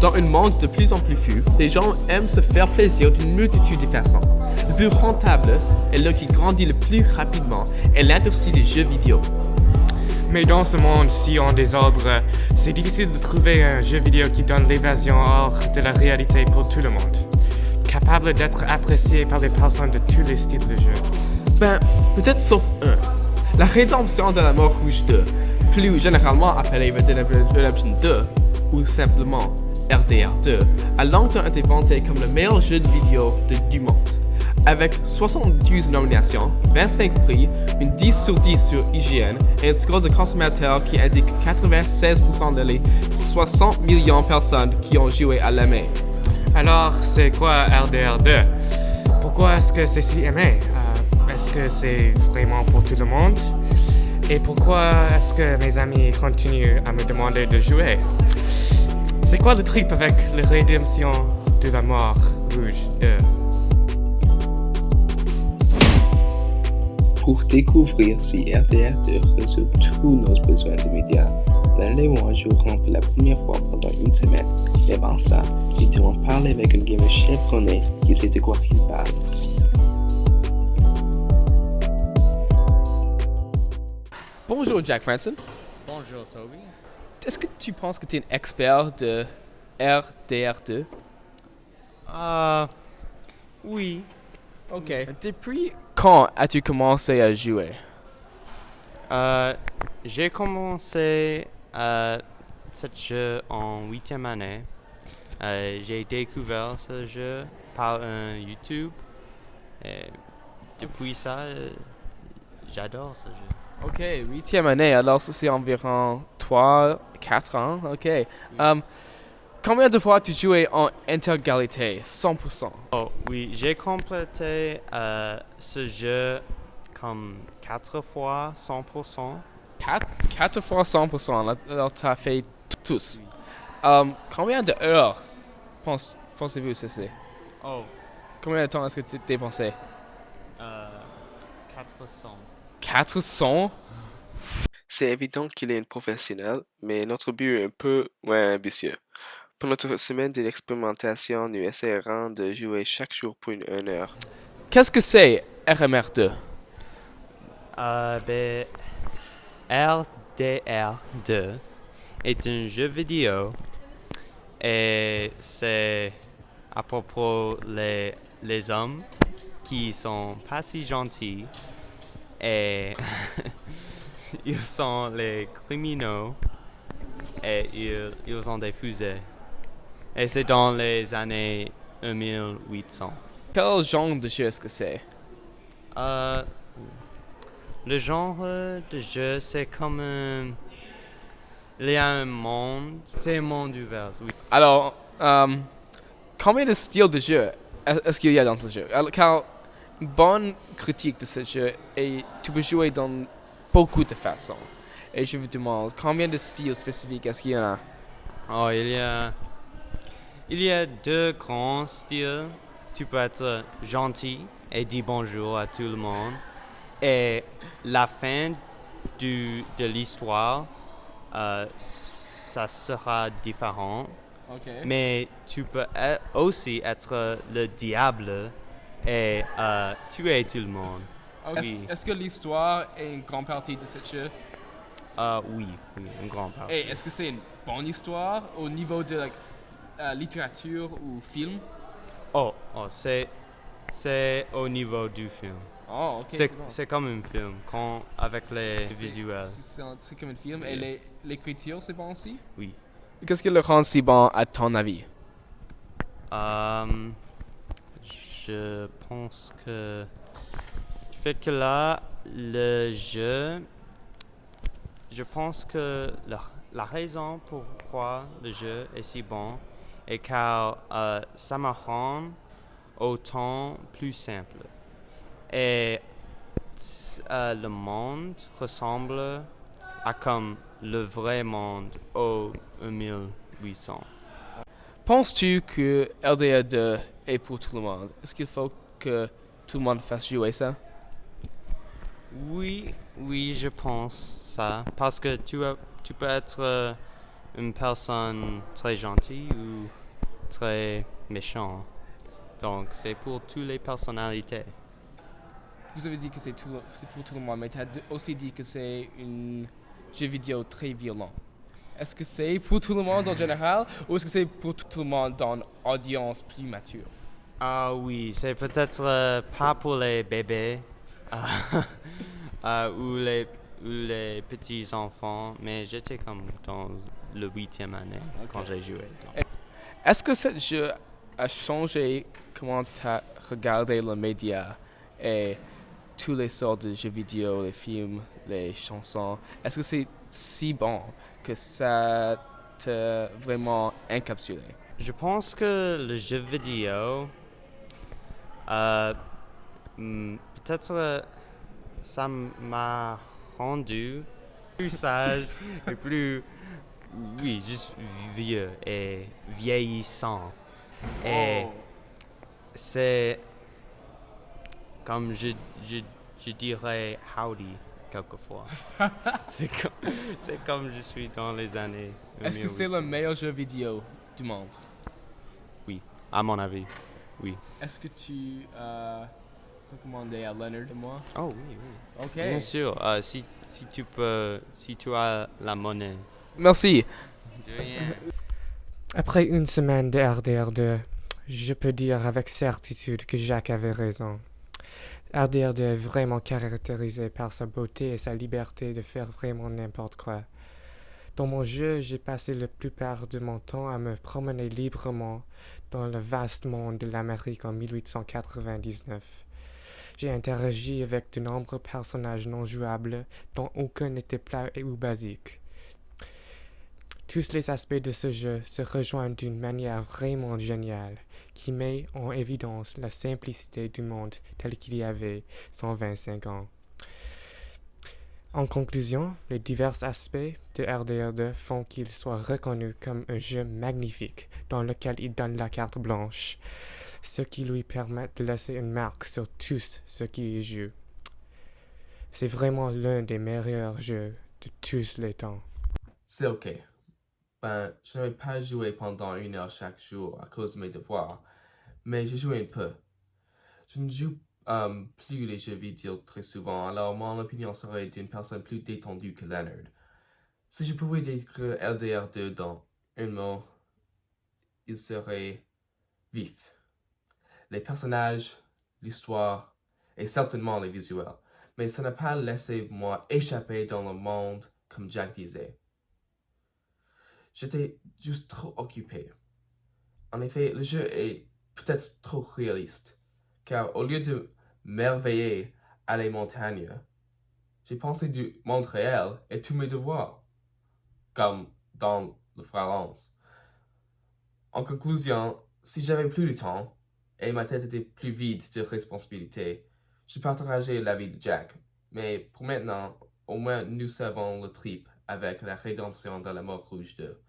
Dans un monde de plus en plus fou, les gens aiment se faire plaisir d'une multitude de façons. Le plus rentable et le qui grandit le plus rapidement est l'industrie des jeux vidéo. Mais dans ce monde si en désordre, c'est difficile de trouver un jeu vidéo qui donne l'évasion hors de la réalité pour tout le monde. Capable d'être apprécié par les personnes de tous les styles de jeu. Peut-être sauf un. La rédemption de la mort rouge 2, plus généralement appelée Red Dead Redemption 2, ou simplement RDR 2, a longtemps été vanté comme le meilleur jeu de vidéo du monde. Avec 72 nominations, 25 prix, une 10 sur 10 sur IGN et un score de consommateur qui indique 96% de les 60 millions de personnes qui ont joué à la main. Alors, c'est quoi RDR 2? Pourquoi est-ce que c'est si aimé? Est-ce que c'est vraiment pour tout le monde? Et pourquoi est-ce que mes amis continuent à me demander de jouer? C'est quoi le trip avec la rédemption de la mort rouge 2? Pour découvrir si RDR2 résout tous nos besoins de médias, l'un joueront pour la première fois pendant une semaine. Et avant ça, ils devront parler avec un gamer chevronné qui sait de quoi il parle. Bonjour Jack Franson. Bonjour Toby. Est-ce que tu penses que tu es un expert de RDR2? Oui. Ok. Depuis quand as-tu commencé à jouer? J'ai commencé ce jeu en 8e année. J'ai découvert ce jeu par un YouTube. Et depuis ça, j'adore ce jeu. Ok, 8e année, alors ça c'est environ 3-4 ans, ok. Combien de fois as-tu joué en intégralité, 100%? Oh oui, j'ai complété ce jeu comme 4 fois 100%. 4 fois 100%, alors tu as fait tous. Combien de heures pensez-vous que c'est? Oh, Combien de temps est-ce que tu dépensé? 400. 400? C'est évident qu'il est un professionnel, mais notre but est un peu moins ambitieux. Pour notre semaine de l'expérimentation, nous essayerons de jouer chaque jour pour une heure. Qu'est-ce que c'est RMR2? RDR2 est un jeu vidéo et c'est à propos les hommes qui sont pas si gentils et ils sont les criminels et ils ont des fusées. Et c'est dans les années 1800. Quel genre de jeu est-ce que c'est? Le genre de jeu, c'est comme il y a un monde. C'est un monde ouvert, oui. Alors, combien de styles de jeu est-ce qu'il y a dans ce jeu? Car une bonne critique de ce jeu est tu peux jouer dans beaucoup de façons. Et je vous demande, combien de styles spécifiques est-ce qu'il y en a? Oh, il y a 2 grands styles. Tu peux être gentil et dire bonjour à tout le monde. Et la fin de l'histoire, ça sera différent. Okay. Mais tu peux aussi être le diable et tuer tout le monde. Okay. Est-ce que l'histoire est une grande partie de ce jeu? Oui, une grande partie. Et est-ce que c'est une bonne histoire au niveau de littérature ou film? Oh, c'est au niveau du film. Oh, ok, c'est bon. C'est comme un film, avec les visuels. C'est comme un film. Et l'écriture, c'est bon aussi? Oui. Qu'est-ce qui le rend si bon à ton avis? Je pense que du fait que là, le jeu, je pense que la raison pourquoi le jeu est si bon est car ça me rend autant plus simple. Et le monde ressemble à comme le vrai monde au 1800. Penses-tu que RDR2 est pour tout le monde? Est-ce qu'il faut que tout le monde fasse jouer ça? Oui, je pense ça. Parce que tu peux être une personne très gentille ou très méchante. Donc, c'est pour toutes les personnalités. Vous avez dit que c'est pour tout le monde, mais tu as aussi dit que c'est un jeu vidéo très violent. Est-ce que c'est pour tout le monde en général ou est-ce que c'est pour tout le monde dans une audience plus mature? Ah oui, c'est peut-être pas pour les bébés ou les petits enfants, mais j'étais comme dans le 8e année quand j'ai joué. Donc. Est-ce que ce jeu a changé comment tu as regardé les médias et tous les sortes de jeux vidéo, les films, les chansons? Est-ce que c'est si bon que ça t'a vraiment encapsulé? Je pense que le jeu vidéo, peut-être ça m'a rendu plus sage et plus, oui, juste vieux et vieillissant. Et c'est comme je dirais howdy quelquefois. c'est comme je suis dans les années. Est-ce que c'est le meilleur jeu vidéo du monde? Oui, à mon avis, oui. Est-ce que tu recommandais à Leonard et moi? Oh oui, oui. Ok. Bien sûr, si tu as la monnaie. Merci. De rien. Après une semaine de RDR2, je peux dire avec certitude que Jacques avait raison. RDR2 est vraiment caractérisé par sa beauté et sa liberté de faire vraiment n'importe quoi. Dans mon jeu, j'ai passé la plupart de mon temps à me promener librement dans le vaste monde de l'Amérique en 1899. J'ai interagi avec de nombreux personnages non jouables dont aucun n'était plat ou basique. Tous les aspects de ce jeu se rejoignent d'une manière vraiment géniale, qui met en évidence la simplicité du monde tel qu'il y avait 125 ans. En conclusion, les divers aspects de RDR2 font qu'il soit reconnu comme un jeu magnifique dans lequel il donne la carte blanche, ce qui lui permet de laisser une marque sur tous ceux qui y jouent. C'est vraiment l'un des meilleurs jeux de tous les temps. C'est ok. Ben, je n'avais pas joué pendant 1 heure chaque jour à cause de mes devoirs, mais j'ai joué un peu. Je ne joue plus les jeux vidéo très souvent, alors mon opinion serait d'une personne plus détendue que Leonard. Si je pouvais décrire LDR2 dans un mot, il serait vif. Les personnages, l'histoire et certainement les visuels, mais ça n'a pas laissé moi échapper dans le monde comme Jack disait. J'étais juste trop occupé. En effet, le jeu est peut-être trop réaliste, car au lieu de m'émerveiller à les montagnes, j'ai pensé du monde réel et tous mes devoirs, comme dans le France. En conclusion, si j'avais plus de temps et ma tête était plus vide de responsabilités, je partageais l'avis de Jack. Mais pour maintenant, au moins nous savons le trip avec la rédemption de la mort rouge 2.